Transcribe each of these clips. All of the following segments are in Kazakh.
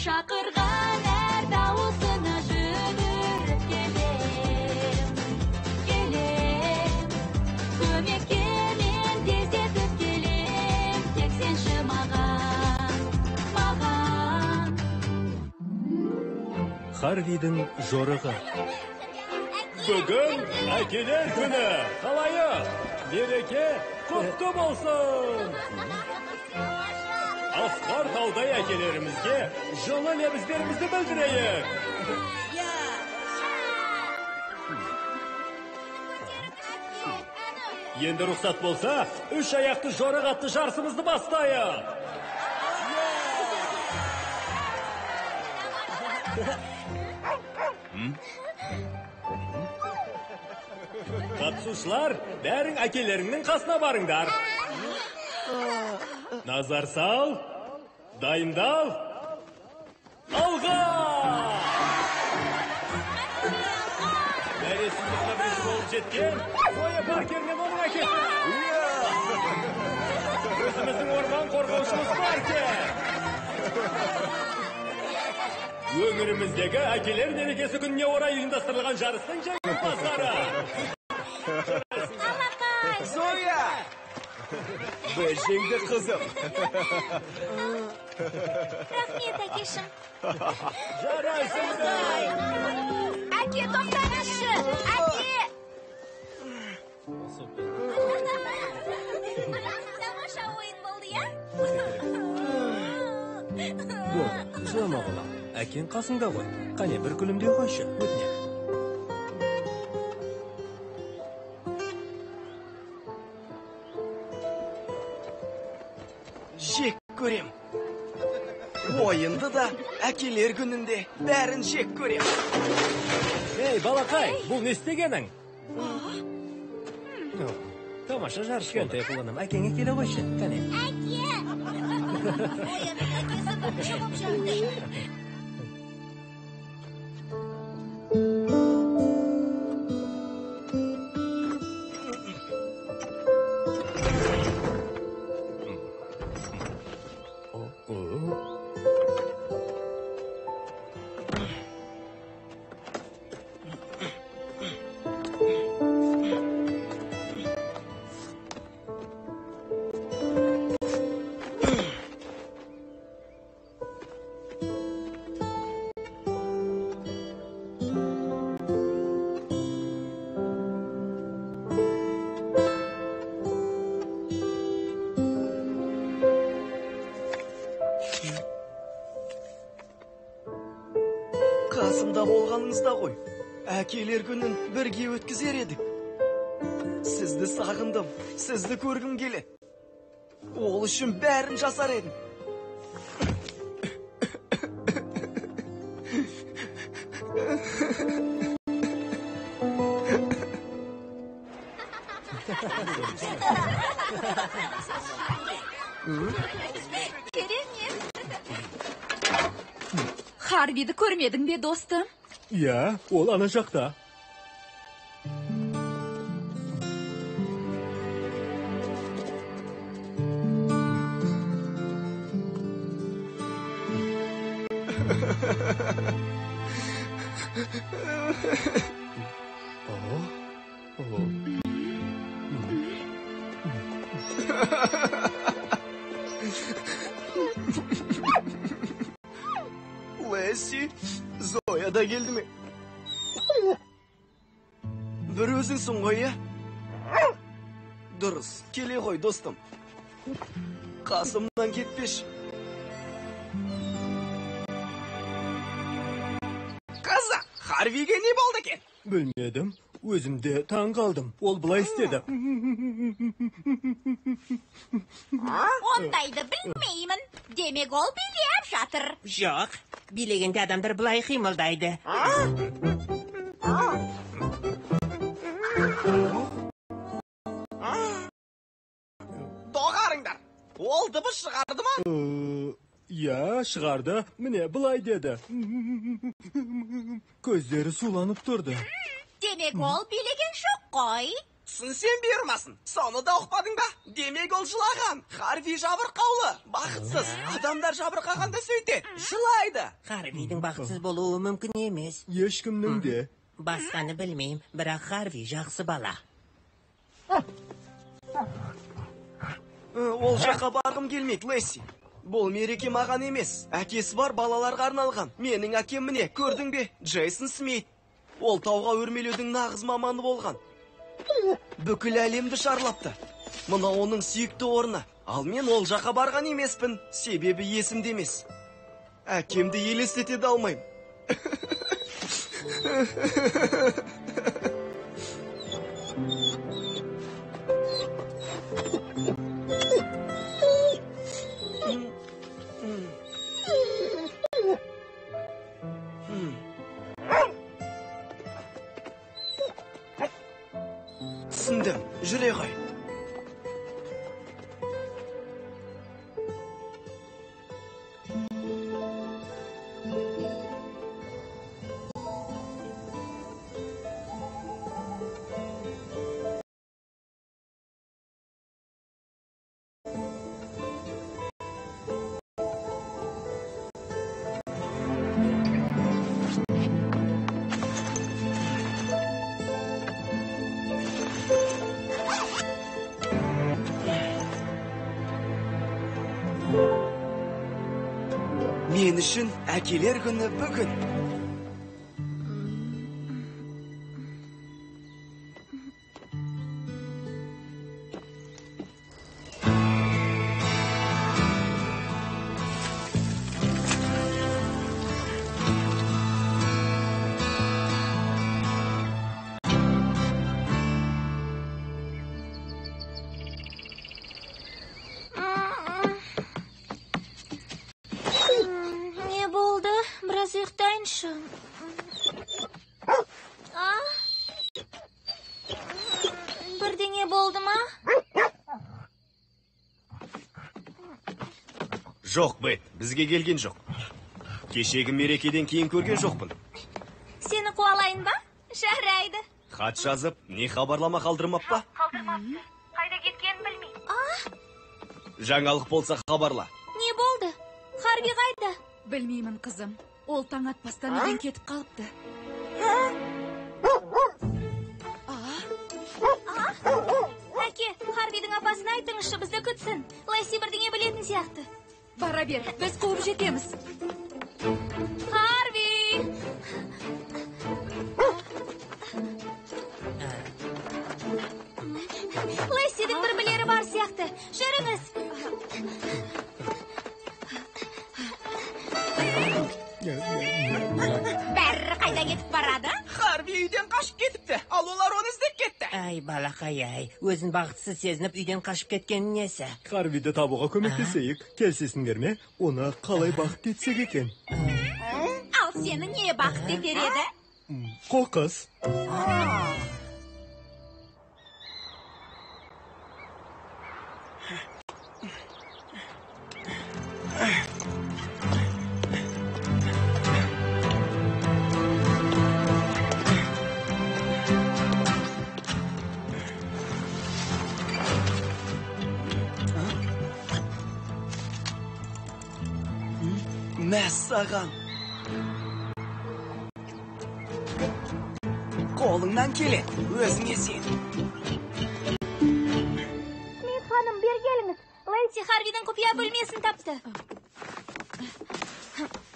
Шақырған әр дауысына жүгіріп келем. Көмекке мен тездетіп келем. Тек сенші маған. Харвидің жорығы. Бүгін әкелер күні. Қалайық? Мереке құтты болсын. Асқар таудай әкелерімізге жылы лебіздерімізді білдірейік. Енді рұқсат болса, 3 аяқты жорық атты жарысымызды бастайық. Қатысушылар, бәрің әкелеріңнің қасына барыңдар. Назар сал, дайындал, алға! Мәресіндікті бірінші болып жеткен, Зоя Паркермен оның әкесі. Өзіміздің орман қорғаушымыз Паркер. Өңіріміздегі әкелер мерекесі күніне орай ұйымдастырылған жарыстың жеңімпаздары. Зоя! Біз жеңдік қызым. Рахмет, әкешім. Жарайсыңдар! Әке, тоқтаңызшы! Әке! Тамаша ойын болды, я? Жылама балам, әкең қасыңда ғой. Қане бір күлімдей қойшы, өтінем. Жек көрем. Ойынды да, әкелер күнінде бәрін жек көрем. Ей, балақай, бұл не істегенің? Тамаша жарыс болды. Құлыным, әкеңе келе қойшы, қане. Әке! Ойының әкесі бірінші болып жүрді. Қасымда болғаныңызда ғой. Әкелер күнін бірге өткізер едік. Сізді сағындым, сізді көргім келеді. Ол үшін бәрін жасар едім. Керемет. Харвиді көрмедің бе, достым? Я, ол ана жақта. Леси, Зоя да келді ме? Бір өзіңсің ғой, я? Дұрыс, келе ғой, достым. Қасымнан кетпеш. Қаза, Харвиге не болды екен? Білмедім, өзімде таң қалдым. Ол бұлай істеді. Ондайды білмеймін. Демек ол билеп жатыр. Жоқ, билегенде адамдар бұлай қимылдайды. Доғарыңдар. Ол дыбыс шығарды ма? Я, шығарды. Міне, бұлай деді. Көздері суланып тұрды. Демек ол билеген жоқ қой. Түсінсем бермасын. Соны да ұқпадың ба? Демек ол жылаған. Харви жабырқаулы. Бақытсыз. Адамдар жабырқағанда сөйтеді. Жылайды. Харвидің бақытсыз болуы мүмкін емес. Ешкімнің де. Басқаны білмеймін, бірақ Харви жақсы бала. Ол жаққа барғым келмейді, Лесси. Бұл мереке маған емес. Әкесі бар балаларға арналған. Менің әкем міне, көрдің бе? Джейсон Смит. Ол тауға өрмелеудің нағыз маманы болған. Бүкіл әлемді шарлапты. Мұна оның сүйікті орны. Ал мен ол жаққа барған емеспін. Себебі есімде емес. Әкемді елестете де алмаймын. Түсіндім, жүре ғой. Мен үшін әкелер күні бүгін. Не болды? Біраз ұйықтайыншы. Бірдеңе болды ма? Жоқ, Бет, бізге келген жоқ. Кешегі мерекеден кейін көрген жоқпын. Сені қуалайын ба? Жарайды. Хат жазып, не хабарлама қалдырмап па? Қалдырмапты. Қайда кеткенін білмеймін. Жаңалық болса хабарла. Не болды? Харви қайда? Білмеймін, қызым. Ол таң атпастан үйден кетіп қалыпты. Әке, Харвидің апасына айтыңызшы, бізді күтсін. Лесси бірдеңе білетін сияқты. Бара бер, біз қуып жетеміз. Харви! Лессидің бір білері бар сияқты. Жүріңіз. Бәрі қайда кетіп барады? Харви үйден қашып кетіпті, ал олар оны іздеп кетті. Ай, балақай, ай. Өзін бақытсыз сезініп үйден қашып кеткені несі? Харвиді табуға көмектесейік. Келсесіңдер ме? Оны қалай бақыт етсек екен? Ал сені не бақыт етер еді? Қоқыс. Мәссаған. Қолыңнан келеді, өзіңе сен. Смит ханым, бер келіңіз. Лесси Харвидің құпия бөлмесін тапты.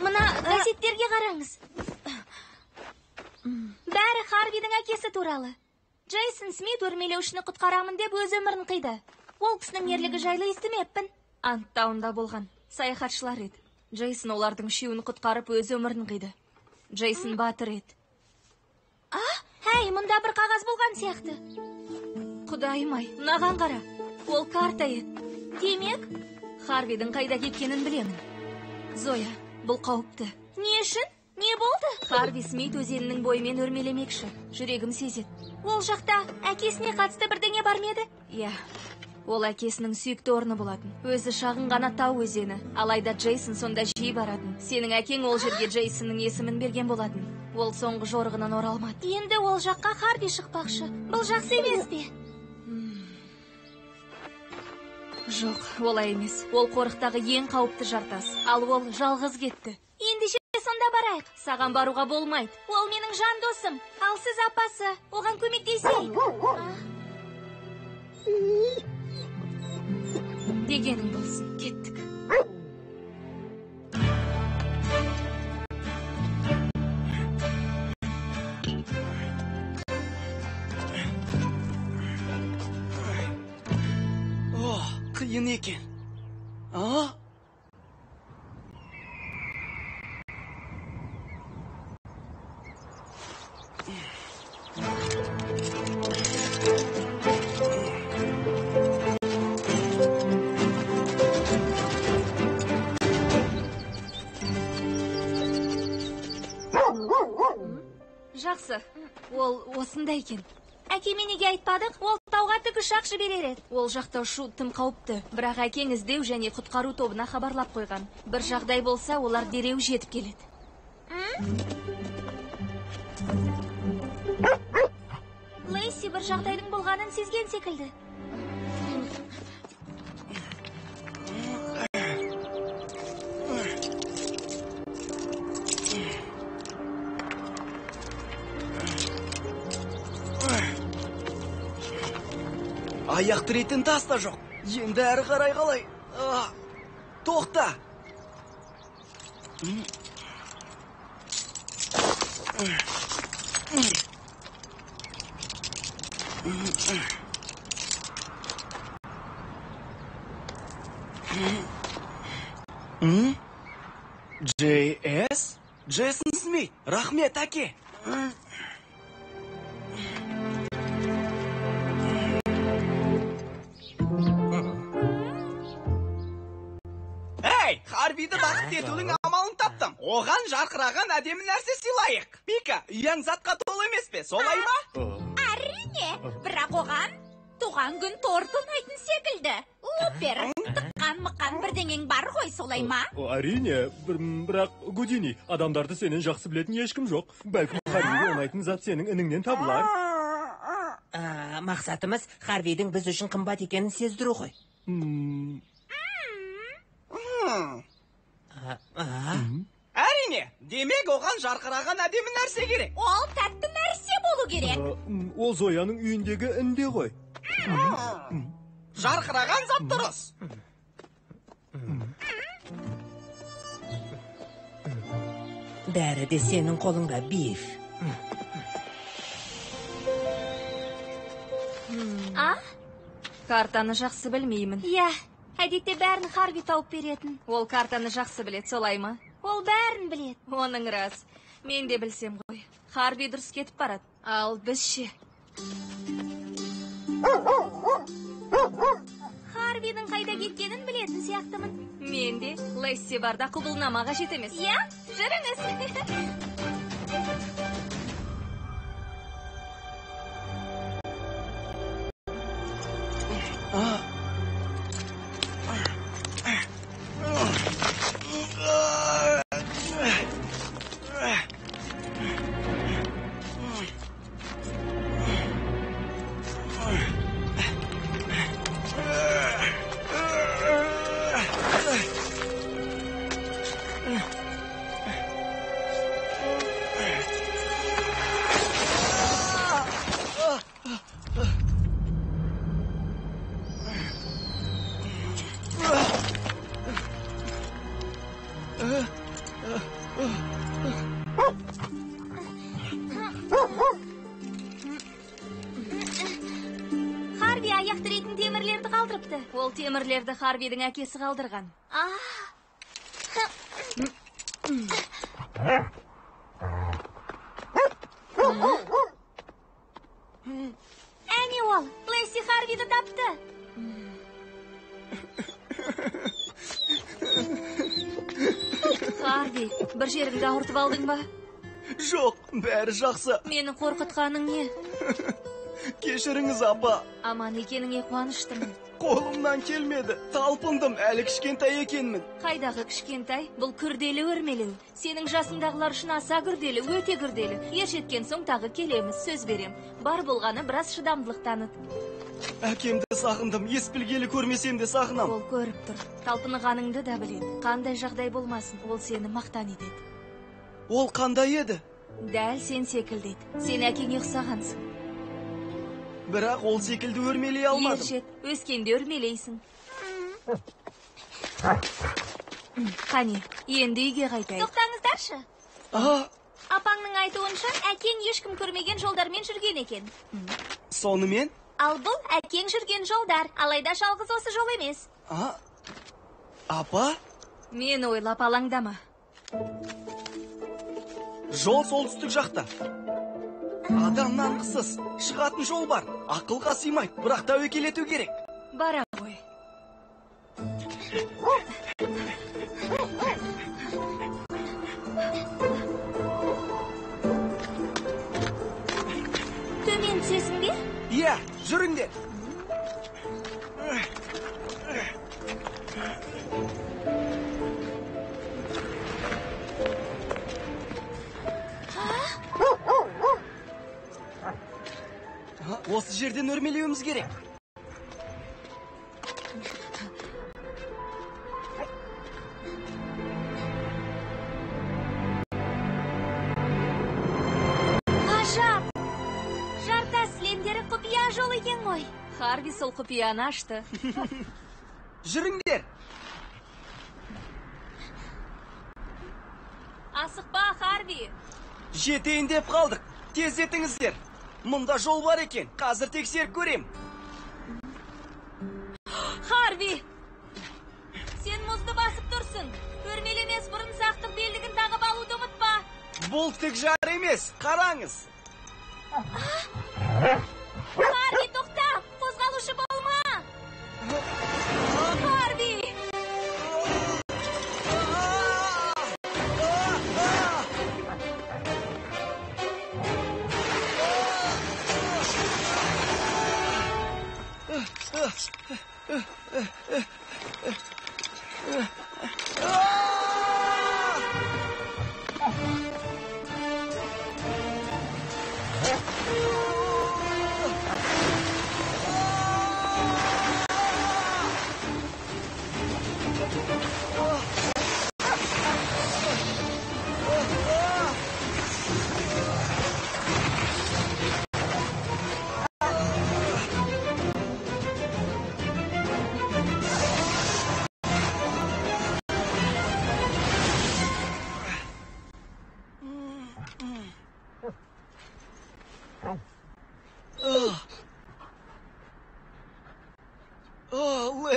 Мына газеттерге қараңыз. Бәрі Харвидің әкесі туралы. Джейсон Смит өрмелеушіні құтқарамын деп өз өмірін қиды. Ол кісінің ерлігі жайлы естімеппін. Анттауында болған саяхатшылар еді. Джейсон олардың үшеуін құтқарып өз өмірін қиды. Джейсон батыр еді. Әй, мұнда бір қағаз болған сияқты. Құдайым-ай, мынаған қара. Ол карта еді. Демек, Харвидің қайда кеткенін білемін. Зоя, бұл қауіпті. не үшін? Не болды? Харви Смит өзенінің бойымен өрмелемекші. Жүрегім сезеді. Ол жақта әкесіне қатысты бірдеңе бар ма еді? Иә, ол әкесінің сүйікті орны болатын. Өзі шағын ғана тау өзені. Алайда Джейсон сонда жиі баратын. Сенің әкең ол жерге Джейсонның есімін берген болатын. Ол соңғы жорығынан оралмады. Енді ол жаққа Харви шықпақшы. Бұл жақсы емес пе? Жоқ, олай емес. Ол қорықтағы ең қауіпті жартас. Ал ол жалғыз кетті. Ендеше сонда барайық. Саған баруға болмайды. Ол менің жан досым. Ал сіз апасы. Оған көмектесейік. Дегенің болсын. Кеттік. Қиын екен. Жақсы. Ол осында екен. Әкеме неге айтпадық? Ол тауға тігіш шақшы берер еді. Ол жақта ұшу тым қауіпті. Бірақ әкең іздеу және құтқару тобына хабарлап қойған. Бір жағдай болса, олар дереу жетіп келеді. Лейси бір жағдайдың болғанын сезген секілді. Аяқ тіретін тас та жоқ. Енді әрі қарай қалай? Тоқта! J.S. Джейсон Смит. Рахмет, әке. Харвиді бақыт етудің амалын таптым. Оған жарқыраған әдемі нәрсе сыйлайық. Мика, үйің затқа толы емес пе, солай ма? Әрине, бірақ оған туған күн тортын айтын секілді. Опер, тыққан-мыққан бірдеңең бар ғой, солай ма? Әрине, бірақ Гудини, адамдарды сенен жақсы білетін ешкім жоқ. Бәлкім Харвиге ұнайтын зат сенің ініңнен табылар. Мақсатымыз Харвидің біз үшін қымбат екенін сездіру ғой. Әрине, демек оған жарқыраған әдемі нәрсе керек. Ол тәтті нәрсе болу керек. Ол Зояның үйіндегі інде ғой. Жарқыраған зат дұрыс. Бәрі де сенің қолыңда, Биф. Картаны жақсы білмеймін. Иә, әдетте бәрін Харви тауып беретін. Ол картаны жақсы білет, солай ма? Ол бәрін білет. Оның рас. Мен де білсем ғой. Харви дұрыс кетіп барады. Ал біз ше? Харвидің қайда кеткенін білетін сияқтымын. Мен де Лесси барда құбылнамаға жетемес. Иә, жүріңіз. Харви аяқ тіретін темірлерді қалдырыпты. Ол темірлерді Харвидің әкесі қалдырған. Әне ол, Лесси Харвиді тапты. Харви, бір жеріңді ауыртып алдың ба? Жоқ, бәрі жақсы. Мені қорқытқаның не? Кешіріңіз, апа. Аман екеніңе қуаныштымын. Қолымнан келмеді. Талпындым, әлі кішкентай екенмін. Қайдағы кішкентай? Бұл күрделі өрмелеу. Сенің жасыңдағылар үшін аса күрделі, өте күрделі. Ер жеткен соң тағы келеміз, сөз берем. Бар болғаны біраз шыдамдылық таныт. Әкемді сағындым, ес білгелі көрмесем де сағынам. Ол көріп тұр. Талпынғаныңды да біледі. Қандай жағдай болмасын, ол сені мақтан етеді. Ол қандай еді? Дәл сен секілдейді. Сен әкеңе ұқсағансың. Бірақ ол секілді өрмелей алмадым. Ержет, өскенде өрмелейсің. Қане, енді үйге қайтайық. Тоқтаңыздаршы. Апаңның айтуынша, әкең ешкім көрмеген жолдармен жүрген екен. Сонымен? Ал бұл әкең жүрген жолдар, алайда жалғыз осы жол емес. Апа? Мен ойлап алаңдама. Жол солтүстік жақта. Адамнан қысыз, шығатын жол бар. Ақылға сыймайды, бірақ тәуекел ету керек. Бара ғой. Төмен түсесің бе? Иә, жүріңдер. Осы жерден өрмелеуіміз керек. Ғажап! Жартас сілемдері құпия жол екен ғой. Харви сол құпияны ашты. Жүріңдер. Асықпа, Харви. Жетейін деп қалдық. Тездетіңіздер. Мұнда жол бар екен. Қазір тексеріп көрем. Харви! Сен мұзды басып тұрсың. Өрмелемес бұрын сақтық белдігін тағып алуды ұмытпа. Бұл тік жар емес. Қараңыз. Харви, тоқта! Қозғалушы болма! Харви!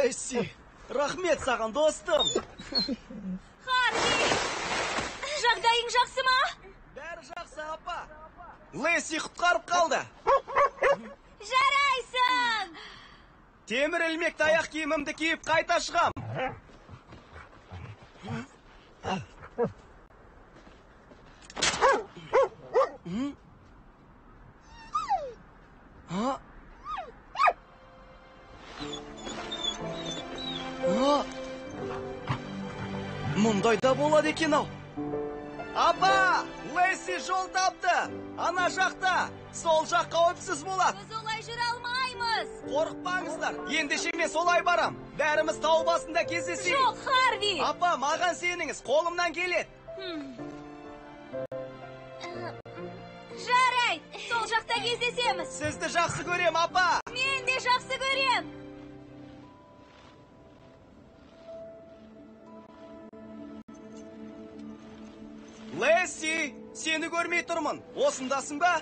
Лесси, рахмет саған, достым. Харви! Жағдайың жақсы ма? Бәрі жақсы, апа. Лесси құтқарып қалды. Жарайсың! Темір ілмек таяқ киімімді киіп қайта шығам. Мұндайда болады екен ау. Апа, Лесси жол тапты. Ана жақта. Сол жақ қауіпсіз болады. Біз олай жүре алмаймыз. Қорықпаңыздар. Ендеше мен солай барам. Бәріміз тау басында кездесейік. Жоқ, Харви! Апа, маған сеніңіз, қолымнан келеді. Жарайды, сол жақта кездесеміз. Сізді жақсы көрем, апа. Мен де жақсы көрем. Лесси, сені көрмей тұрмын. Осындасың ба?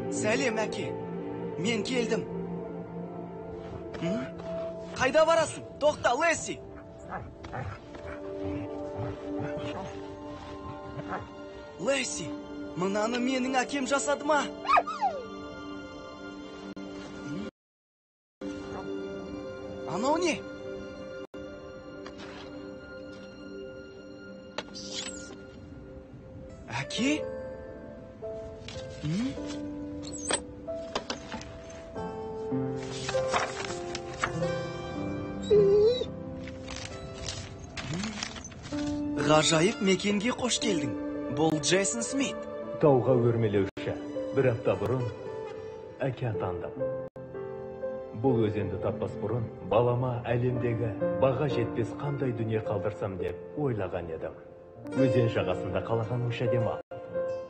Сәлем, әке. Мен келдім. Қайда барасың? Тоқта, Лесси. Лесси, мынаны менің әкем жасады ма? Анау не? Әке? Ғажайып мекенге қош келдің. Бұл Джейсон Смит. Тауға өрмелеуші. Бір апта бұрын әке атандым. Бұл өзенді таппас бұрын балама әлемдегі баға жетпес қандай дүние қалдырсам деп ойлаған едім. Өзен жағасында қалағанымша дема.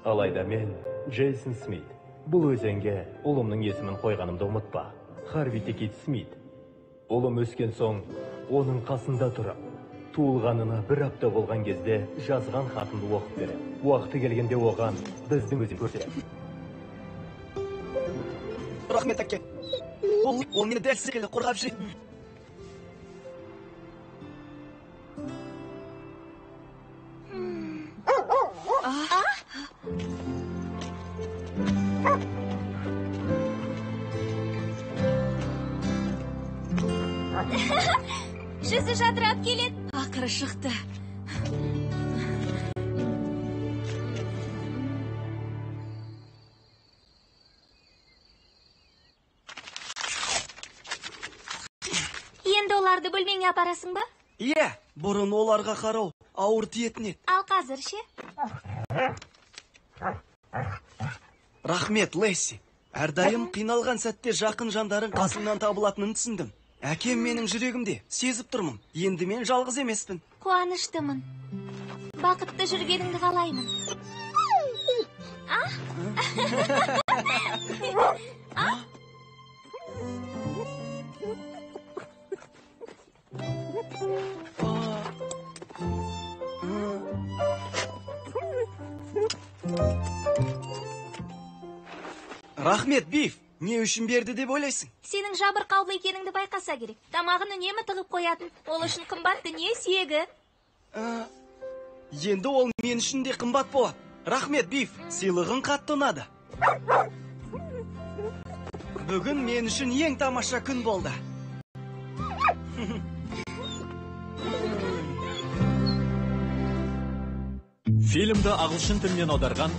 Алайда мен Джейсон Смит. Бұл өзенге ұлымның есімін қойғанымды ұмытпа. Харви Текет Смит. Ұлым өскен соң оның қасында тұрып, туылғанына бір апта болған кезде жазған хатымды оқып берем. Уақыты келгенде оған біздің өзен көрсетем. Рахмет әке. Ол мені дәл секілді қорғап жүр. Жүзі жадырап келеді. Ақыры шықты. Енді оларды бөлмеңе апарасың ба? Иә, бұрын оларға қарау ауыр тиетін еді. Ал қазір ше? Рахмет, Лесси. Әрдайым қиналған сәтте жақын жандарын қасыңнан табылатынын түсіндім. Әкем менің жүрегімде, сезіп тұрмын. Енді мен жалғыз емеспін. Қуаныштымын. Бақытты жүргеніңді қалаймын. Рахмет, Биф. Не үшін берді деп ойлайсың? Сенің жабырқаулы екеніңді байқаса керек. Тамағын үнемі тығып қоятын. Ол үшін қымбат дүние сүйегі. Енді ол мен үшін де қымбат болады. Рахмет, Биф. Сыйлығың қатты ұнады. Бүгін мен үшін ең тамаша күн болды. Фильмді ағылшын тілінен аударған